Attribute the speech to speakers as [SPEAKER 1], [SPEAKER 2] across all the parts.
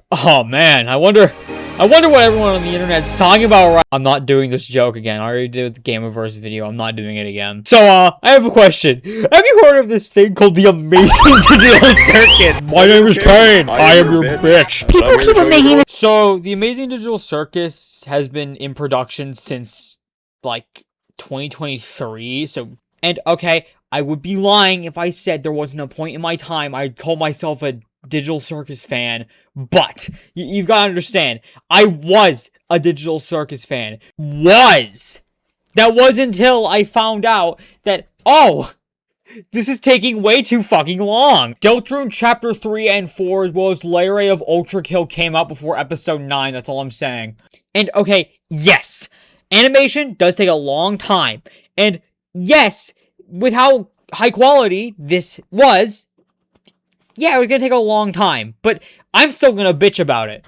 [SPEAKER 1] Oh man, I wonder what everyone on the internet's talking about right. I'm not doing this joke again. I already did the Gameverse video. I'm not doing it again. So, I have a question. Have you heard of this thing called the Amazing Digital Circus? My name is Kane. I am your bitch.
[SPEAKER 2] People keep making it.
[SPEAKER 1] So, the Amazing Digital Circus has been in production since, like, 2023. So, and okay, I would be lying if I said there wasn't a point in my time I'd call myself a Digital Circus fan, but you've got to understand, I was a Digital Circus fan. That was until I found out that, oh, this is taking way too fucking long. Deltarune Chapter 3 and 4, as well as Layer of Ultra Kill came out before Episode 9, that's all I'm saying. And, okay, yes, animation does take a long time, and yes, with how high quality this was, yeah, it was gonna take a long time, but I'm still gonna bitch about it.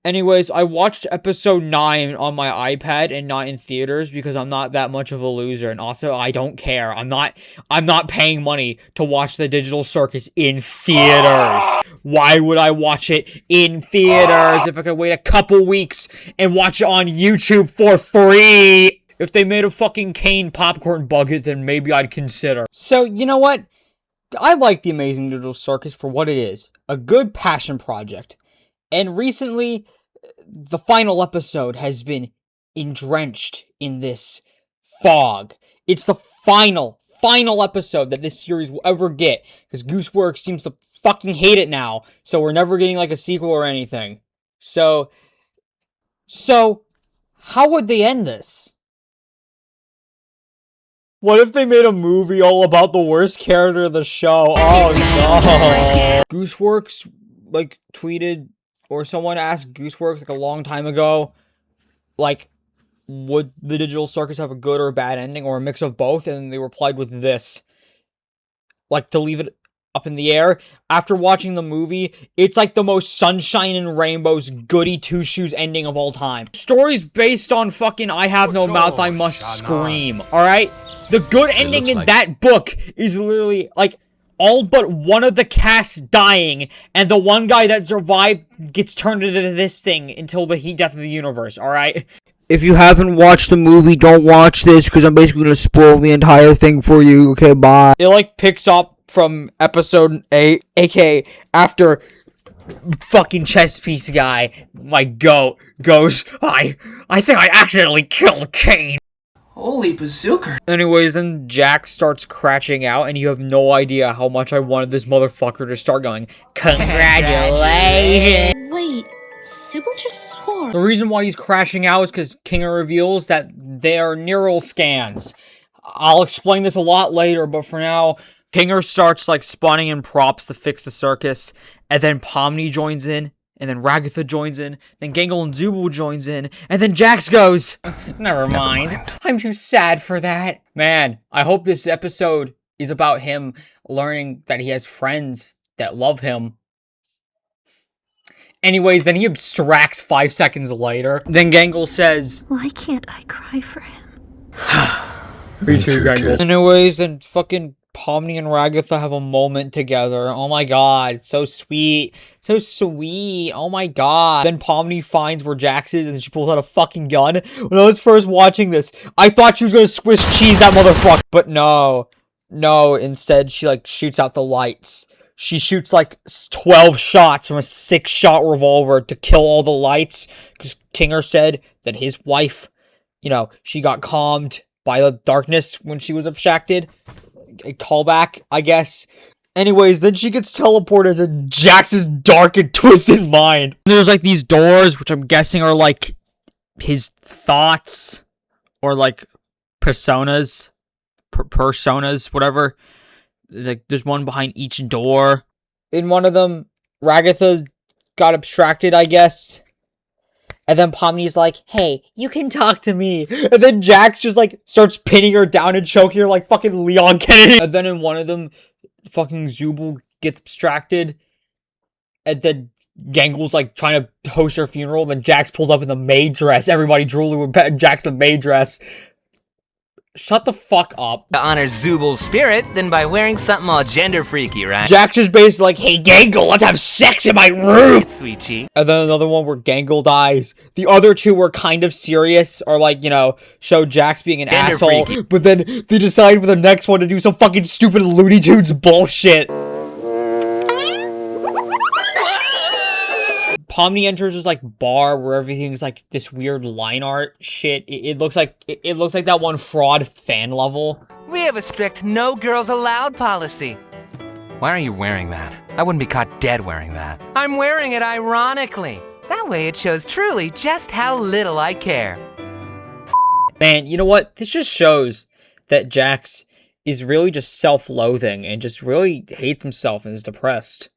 [SPEAKER 1] Anyways, I watched episode 9 on my iPad and not in theaters because I'm not that much of a loser, and also I don't care. I'm not paying money to watch the Digital Circus in theaters. Why would I watch it in theaters if I could wait a couple weeks and watch it on YouTube for free? If they made a fucking Kane popcorn bucket, then maybe I'd consider. So, you know what? I like the Amazing Digital Circus for what it is. A good passion project. And recently, the final episode has been drenched in this fog. It's the final episode that this series will ever get. Because Gooseworks seems to fucking hate it now. So we're never getting like a sequel or anything. So, how would they end this? What if they made a movie all about the worst character of the show? Oh no. Gooseworks, like, tweeted, or someone asked Gooseworks, like, a long time ago, like, would the Digital Circus have a good or a bad ending, or a mix of both? And they replied with this. Like, to leave it up in the air. After watching the movie, it's like the most sunshine and rainbows goody two-shoes ending of all time. Story's based on fucking I have no mouth, I must scream, alright? The good ending in that book is literally, like, all but one of the cast dying, and the one guy that survived gets turned into this thing until the death of the universe, alright?
[SPEAKER 3] If you haven't watched the movie, don't watch this, because I'm basically going to spoil the entire thing for you. Okay, bye.
[SPEAKER 1] It, like, picks up from episode 8, aka after fucking chess piece guy, my goat, goes, I think I accidentally killed Kane.
[SPEAKER 2] Holy bazooka.
[SPEAKER 1] Anyways, then Jax starts crashing out, and you have no idea how much I wanted this motherfucker to start going, congratulations!
[SPEAKER 2] Wait, Sybil just swore.
[SPEAKER 1] The reason why he's crashing out is because Kinger reveals that they are neural scans. I'll explain this a lot later, but for now, Kinger starts, like, spawning in props to fix the circus, and then Pomni joins in, and then Ragatha joins in, then Gangle and Zubul joins in, and then Jax goes, Never mind. I'm too sad for that. Man, I hope this episode is about him learning that he has friends that love him. Anyways, then he abstracts 5 seconds later. Then Gangle says,
[SPEAKER 2] Why can't I cry for him?
[SPEAKER 1] Me too, Gangle. Anyways, then fucking Pomni and Ragatha have a moment together. Oh my god, so sweet. So sweet. Oh my god. Then Pomni finds where Jax is and she pulls out a fucking gun. When I was first watching this, I thought she was gonna Swiss cheese that motherfucker. But no. No, instead she, like, shoots out the lights. She shoots, like, 12 shots from a 6-shot revolver to kill all the lights. Because Kinger said that his wife, you know, she got calmed by the darkness when she was abstracted. A callback, I guess. Anyways, then she gets teleported to Jax's dark and twisted mind. There's, like, these doors, which I'm guessing are, like, his thoughts. Or, like, personas. Personas, whatever. Like, there's one behind each door. In one of them, Ragatha got abstracted, I guess. And then Pomni's like, hey, you can talk to me. And then Jax just, like, starts pinning her down and choking her like fucking Leon Kennedy. And then in one of them, fucking Zubul gets abstracted. And then Gangle's, like, trying to host her funeral. And then Jax pulls up in the maid dress. Everybody drooling with Jax the maid dress. Shut the fuck up.
[SPEAKER 4] To honor Zubal's spirit than by wearing something all gender freaky, right?
[SPEAKER 1] Jax is basically like, hey, Gangle, let's have sex in my room!
[SPEAKER 4] Sweet cheek.
[SPEAKER 1] And then another one where Gangle dies. The other two were kind of serious, or like, you know, show Jax being an
[SPEAKER 4] Gender
[SPEAKER 1] asshole.
[SPEAKER 4] freaky.
[SPEAKER 1] But then they decide for the next one to do some fucking stupid Looney Tunes bullshit. Pomni enters this like bar where everything's like this weird line art shit. It looks like that one fraud fan level.
[SPEAKER 4] We have a strict no girls allowed policy. Why are you wearing that? I wouldn't be caught dead wearing that. I'm wearing it ironically. That way it shows truly just how little I care.
[SPEAKER 1] Man, you know what? This just shows that Jax is really just self-loathing and just really hates himself and is depressed.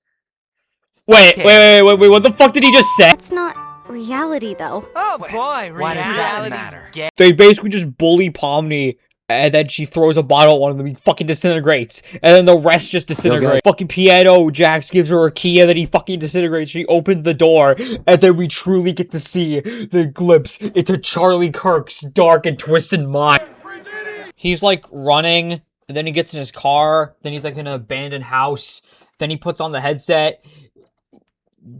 [SPEAKER 1] Wait, what the fuck did he just say?
[SPEAKER 5] That's not reality, though.
[SPEAKER 4] Oh boy, why does that matter?
[SPEAKER 1] They basically just bully Pomni, and then she throws a bottle at one of them, he fucking disintegrates, and then the rest just disintegrate. Fucking piano, Jax gives her a key, and then he fucking disintegrates. She opens the door, and then we truly get to see the glimpse into Charlie Kirk's dark and twisted mind. He's like running, and then he gets in his car, then he's like in an abandoned house, then he puts on the headset.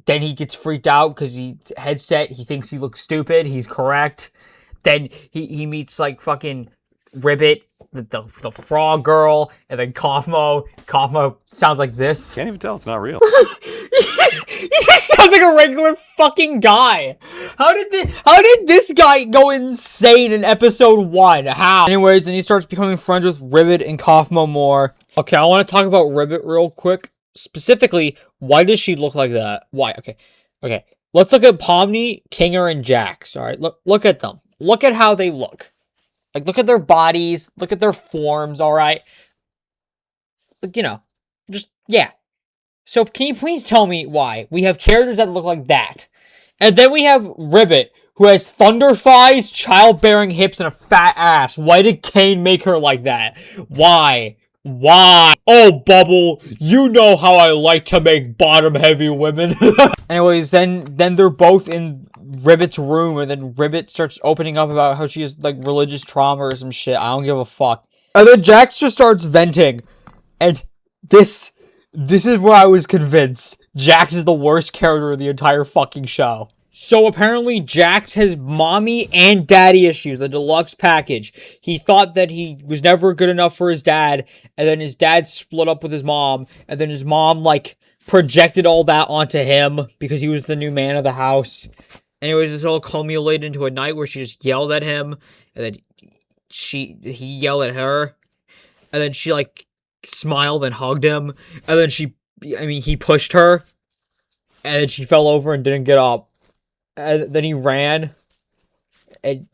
[SPEAKER 1] Then he gets freaked out because he thinks he looks stupid. He's correct. Then he meets like fucking Ribbit, the frog girl, and then Kaufmo. Kaufmo sounds like this.
[SPEAKER 6] Can't even tell it's not real.
[SPEAKER 1] He just sounds like a regular fucking guy. How did this guy go insane in episode 1? How? Anyways, and he starts becoming friends with Ribbit and Kaufmo more. Okay, I want to talk about Ribbit real quick. Specifically, why does she look like that? Why? Okay. Let's look at Pomni, Kinger, and Jax. All right, look at them. Look at how they look. Like, look at their bodies. Look at their forms. All right. Like, you know, just yeah. So, can you please tell me why we have characters that look like that, and then we have Ribbit, who has thunder thighs, childbearing hips, and a fat ass? Why did Kane make her like that? Why? Why? Oh, Bubble, you know how I like to make bottom-heavy women. Anyways, then they're both in Ribbit's room, and then Ribbit starts opening up about how she has, like, religious trauma or some shit. I don't give a fuck. And then Jax just starts venting. And this is where I was convinced Jax is the worst character in the entire fucking show. So apparently Jax has mommy and daddy issues, the deluxe package. He thought that he was never good enough for his dad, and then his dad split up with his mom, and then his mom, like, projected all that onto him because he was the new man of the house. Anyways, this all culminated into a night where she just yelled at him, and then he yelled at her, and then she, like, smiled and hugged him, and then he pushed her, and then she fell over and didn't get up. And then he ran, and,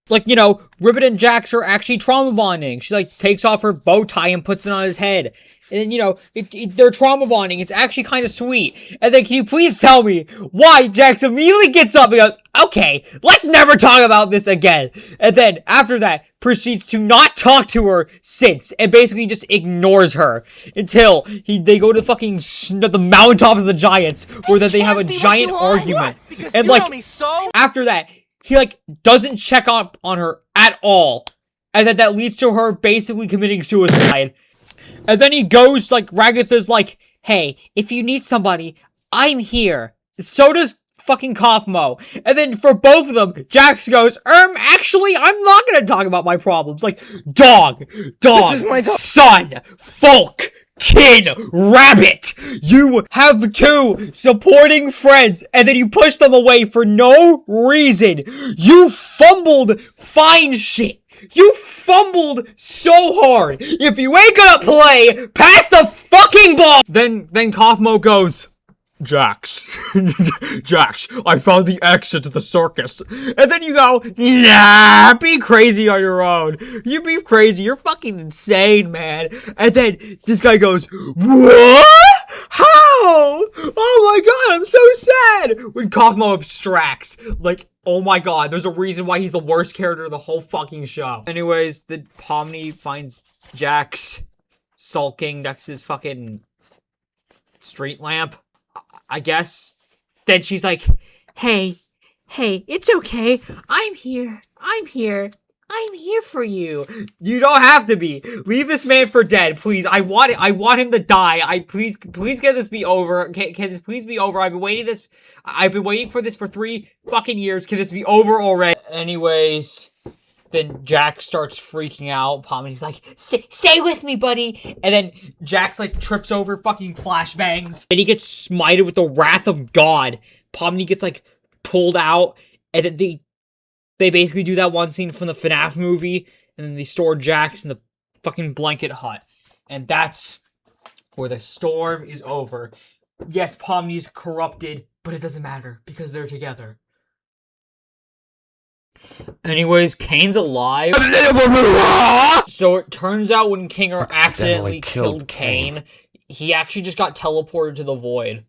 [SPEAKER 1] like, you know, Ribbit and Jax are actually trauma bonding. She, like, takes off her bow tie and puts it on his head. And then, you know, they're trauma bonding. It's actually kind of sweet. And then, can you please tell me why Jax immediately gets up and goes, okay, let's never talk about this again. And then, after that, proceeds to not talk to her since, and basically just ignores her until they go to fucking the mountaintops of the giants, where then they have a giant argument. And, like, after that, he, like, doesn't check up on her at all. And then that leads to her basically committing suicide. And then he goes, like, Ragatha's like, hey, if you need somebody, I'm here. So does fucking Kaufmo. And then for both of them, Jax goes, actually, I'm not gonna talk about my problems. Like, dog, son, folk, kid, rabbit. You have two supporting friends, and then you push them away for no reason. You fumbled fine shit. You fumbled so hard. If you ain't gonna play, pass the fucking ball. Then Kaufmo goes, Jax, Jax, I found the exit to the circus. And then you go, nah, be crazy on your own. You be crazy. You're fucking insane, man. And then this guy goes, what? How? Oh my god, I'm so sad. When Kaufmo abstracts, like, oh my god, there's a reason why he's the worst character of the whole fucking show. Anyways, the Pomni finds Jax sulking next to his fucking street lamp, I guess. Then she's like, hey, it's okay. I'm here. I'm here for you. You don't have to be. Leave this man for dead, please. I want him to die. Please get this be over. Can this please be over? I've been waiting for this for 3 fucking years. Can this be over already? Anyways, then Jax starts freaking out. Pomni's like, stay with me, buddy. And then Jax like trips over, fucking flashbangs. And he gets smited with the wrath of God. Pomni gets like pulled out, and then they basically do that one scene from the FNAF movie, and then they store Jax in the fucking blanket hut. And that's where the storm is over. Yes, Pomni's corrupted, but it doesn't matter, because they're together. Anyways, Kane's alive. So it turns out when Kinger accidentally killed Kane, he actually just got teleported to the void.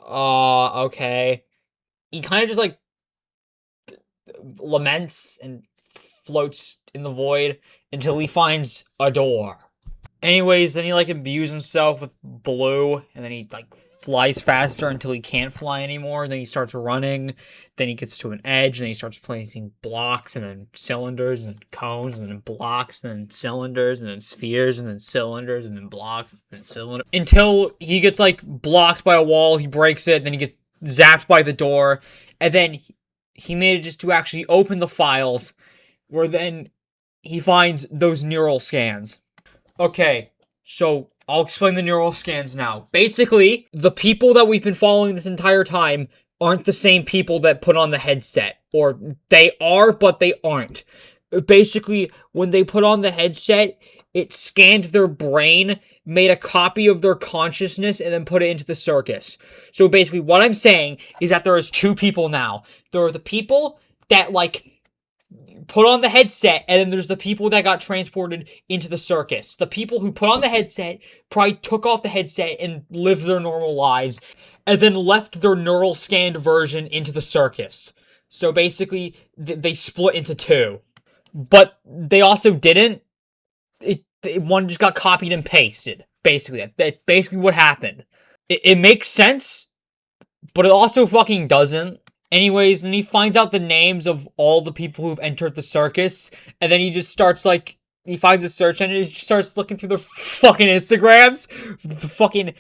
[SPEAKER 1] Okay. He kind of just, like, laments and floats in the void until he finds a door. Anyways, then he like imbues himself with blue, and then he like flies faster until he can't fly anymore. Then he starts running, then he gets to an edge, and then he starts placing blocks and then cylinders and then cones and then blocks and then cylinders and then spheres and then cylinders and then blocks and then cylinders, until he gets like blocked by a wall. He breaks it, then he gets zapped by the door, and then he manages to actually open the files, where then he finds those neural scans. Okay, so I'll explain the neural scans now. Basically, the people that we've been following this entire time aren't the same people that put on the headset. Or they are, but they aren't. Basically, when they put on the headset, it scanned their brain, made a copy of their consciousness, and then put it into the circus. So basically, what I'm saying is that there is 2 people now. There are the people that, like, put on the headset, and then there's the people that got transported into the circus. The people who put on the headset probably took off the headset and lived their normal lives, and then left their neural scanned version into the circus. So basically, they split into 2. But they also didn't. One just got copied and pasted. Basically, that's basically what happened. It makes sense, but it also fucking doesn't. Anyways, then he finds out the names of all the people who've entered the circus, and then he just starts, like, he finds a search engine, and he just starts looking through their fucking Instagrams. The fucking,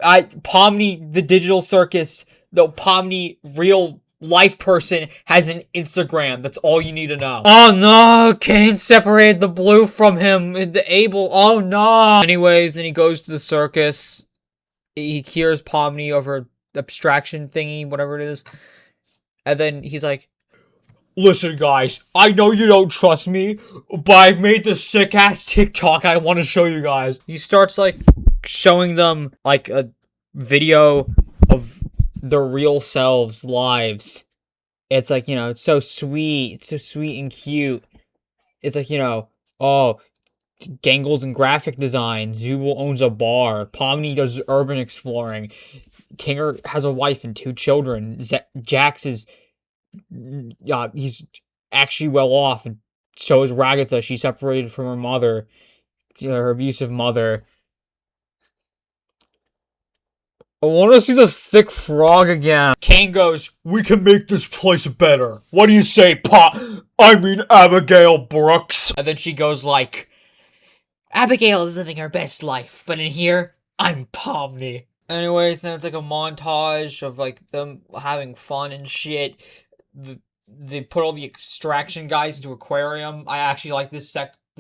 [SPEAKER 1] Pomni, the digital circus, the Pomni real life person has an Instagram. That's all you need to know. Oh no, Kane separated the blue from him, the Abel, oh no. Anyways, then he goes to the circus. He cures Pomni over abstraction thingy, whatever it is. And then he's like, listen guys, I know you don't trust me, but I've made this sick ass TikTok I want to show you guys. He starts like showing them like a video of their real selves lives. It's like, you know, it's so sweet and cute. It's like, you know, oh, Gangle's in graphic design, Zubul owns a bar, Pomni does urban exploring, Kinger has a wife and 2 children. Jax is, he's actually well off, and so is Ragatha. She's separated from her mother, her abusive mother. I want to see the thick frog again. Kane goes, we can make this place better. What do you say, Abigail Brooks? And then she goes like, Abigail is living her best life, but in here, I'm Pomni. Anyways, then it's like a montage of like them having fun and shit. They put all the extraction guys into aquarium. I actually like this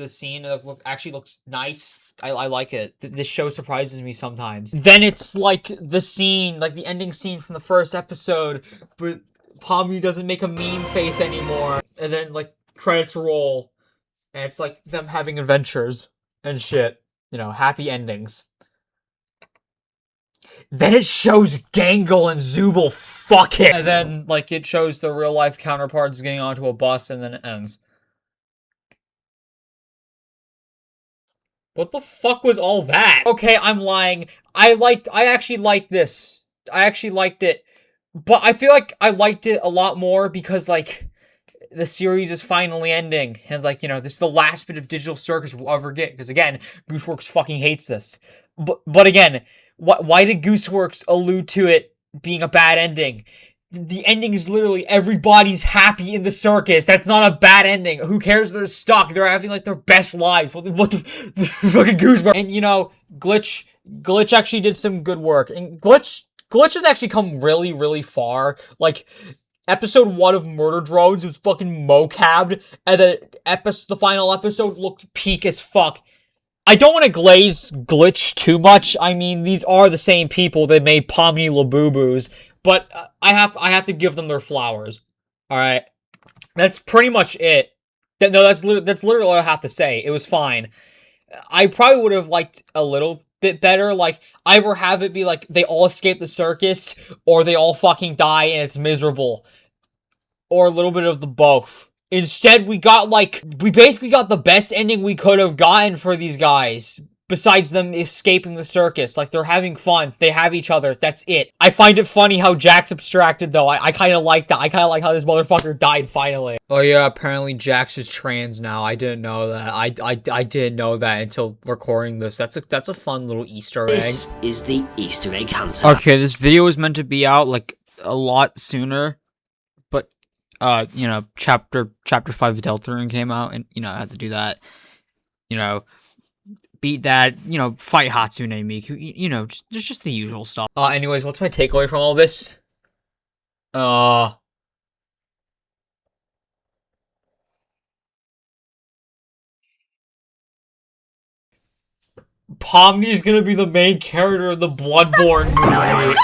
[SPEAKER 1] scene. It actually looks nice. I like it. This show surprises me sometimes. Then it's like the scene, like the ending scene from the first episode, but Pomni doesn't make a meme face anymore. And then like credits roll, and it's like them having adventures and shit. You know, happy endings. Then it shows Gangle and Zubul fucking. And then, like, it shows the real-life counterparts getting onto a bus, and then it ends. What the fuck was all that? Okay, I'm lying. I actually liked this. I actually liked it. But I feel like I liked it a lot more because, like, the series is finally ending. And, like, you know, this is the last bit of Digital Circus we'll ever get. Because, again, Gooseworks fucking hates this. But again, why did Gooseworks allude to it being a bad ending? the ending is literally everybody's happy in the circus. That's not a bad ending. Who cares they're stuck? They're having, like, their best lives. What the fucking goosebumps. And, you know, Glitch actually did some good work. And Glitch has actually come really, really far. Like, episode 1 of Murder Drones was fucking mocabbed, and the final episode looked peak as fuck. I don't want to glaze Glitch too much. I mean, these are the same people that made Pomni Labubu's, but I have to give them their flowers. All right, that's pretty much it. No, that's literally all I have to say. It was fine. I probably would have liked a little bit better, like, either have it be like they all escape the circus, or they all fucking die and it's miserable, or a little bit of the both. Instead, we basically got the best ending we could have gotten for these guys, besides them escaping the circus. Like, they're having fun, they have each other, that's it. I find it funny how Jax abstracted, though. I kind of like that. I kind of like how this motherfucker died finally. Oh yeah, apparently Jax is trans now. I didn't know that. I didn't know that until recording this. That's a fun little Easter egg.
[SPEAKER 6] This is the Easter egg hunter.
[SPEAKER 1] Okay, this video was meant to be out, like, a lot sooner, but, you know, chapter 5 of Deltarune came out, and, you know, I had to do that. You know, beat that, you know, fight Hatsune Miku, you know, just the usual stuff. Anyways, what's my takeaway from all this? Pomni is gonna be the main character of the Bloodborne movie.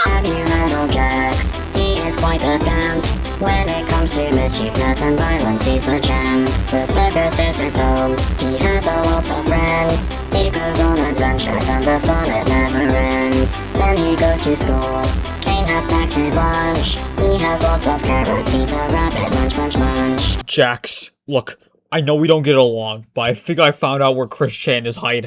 [SPEAKER 7] Have you heard of Jax? He is quite a scam. When it comes to mischief, death and violence, he's the jam. The circus is his home. He has a lot of friends. He goes on adventures and the fun it never ends. Then he goes to school. Kane has packed his lunch. He has lots of carrots. He's a rabbit. Munch, munch, munch.
[SPEAKER 1] Jax, look, I know we don't get along, but I think I found out where Chris Chan is hiding.